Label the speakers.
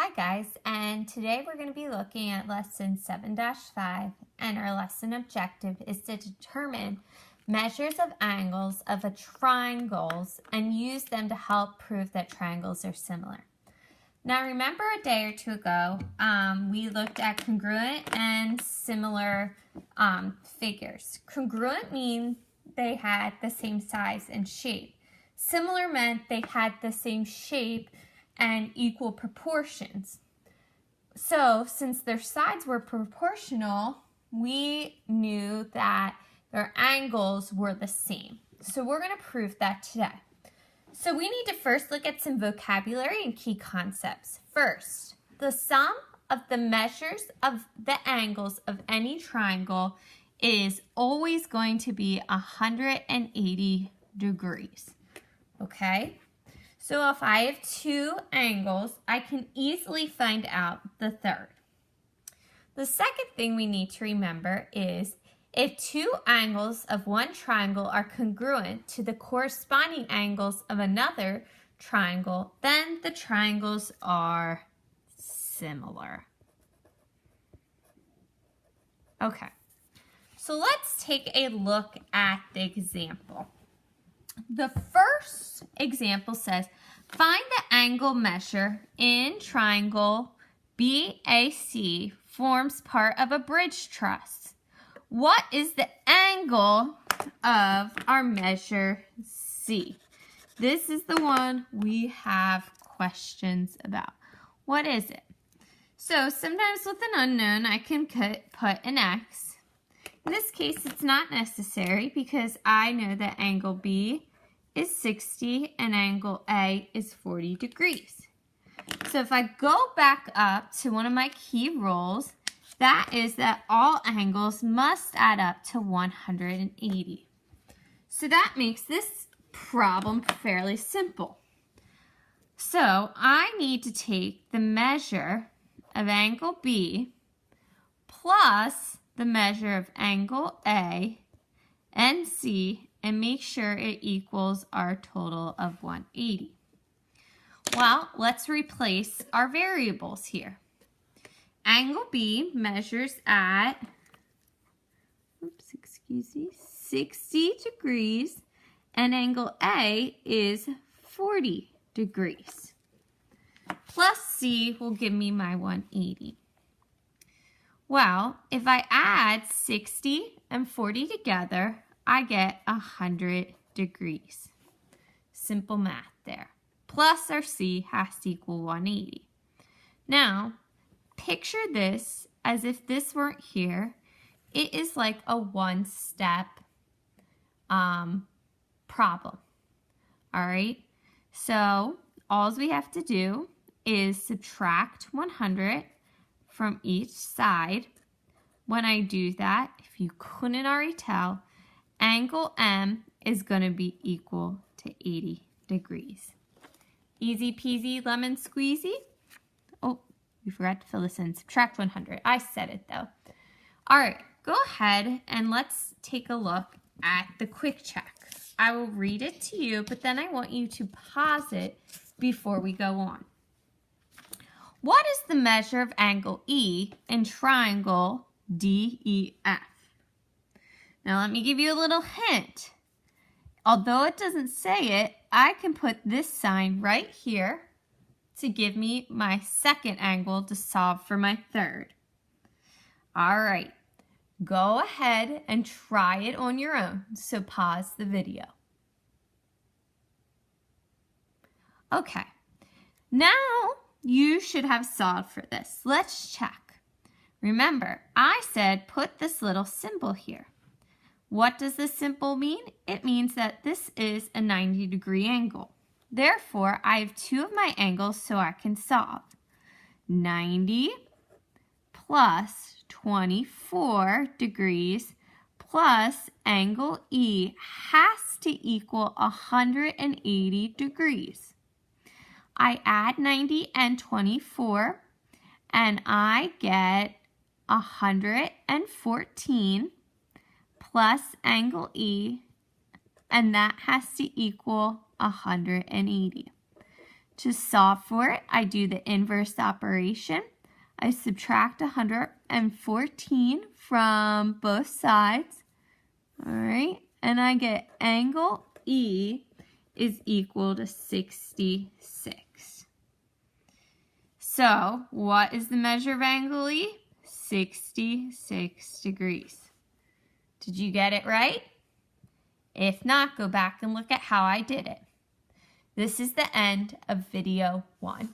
Speaker 1: Hi guys, and today we're going to be looking at lesson 7-5, and our lesson objective is to determine measures of angles of triangles and use them to help prove that triangles are similar. Now remember a day or two ago, we looked at congruent and similar figures. Congruent means they had the same size and shape. Similar meant they had the same shape and equal proportions. So since their sides were proportional, we knew that their angles were the same. So we're going to prove that today. So we need to first look at some vocabulary and key concepts. First, the sum of the measures of the angles of any triangle is always going to be 180 degrees. Okay? So if I have two angles, I can easily find out the third. The second thing we need to remember is if two angles of one triangle are congruent to the corresponding angles of another triangle, then the triangles are similar. Okay, so let's take a look at the example. The first example says, find the angle measure in triangle BAC forms part of a bridge truss. What is the angle of our measure C? This is the one we have questions about. What is it? So sometimes with an unknown, I can put an X. In this case, it's not necessary because I know that angle B is 60 and angle A is 40 degrees. So if I go back up to one of my key rules, that is that all angles must add up to 180. So that makes this problem fairly simple. So I need to take the measure of angle B plus the measure of angle A and C and make sure it equals our total of 180. Well, let's replace our variables here. Angle B measures at 60 degrees and angle A is 40 degrees. Plus C will give me my 180. Well, if I add 60 and 40 together, I get 100 degrees. Simple math there. Plus our C has to equal 180. Now, picture this as if this weren't here. It is like a one-step problem. All right? So, all we have to do is subtract 100 from each side. When I do that, if you couldn't already tell, angle M is going to be equal to 80 degrees. Easy peasy lemon squeezy. Oh, we forgot to fill this in. Subtract 100. I said it though. All right, go ahead and let's take a look at the quick check. I will read it to you, but then I want you to pause it before we go on. What is the measure of angle E in triangle DEF? Now let me give you a little hint. Although it doesn't say it, I can put this sign right here to give me my second angle to solve for my third. All right, go ahead and try it on your own. So pause the video. Okay, now you should have solved for this. Let's check. Remember, I said put this little symbol here. What does this symbol mean? It means that this is a 90-degree angle. Therefore, I have two of my angles so I can solve. 90 plus 24 degrees plus angle E has to equal 180 degrees. I add 90 and 24 and I get 114 plus angle E, and that has to equal 180. To solve for it, I do the inverse operation. I subtract 114 from both sides. All right, and I get angle E is equal to 66. So, what is the measure of angle E? 66 degrees. Did you get it right? If not, go back and look at how I did it. This is the end of video 1.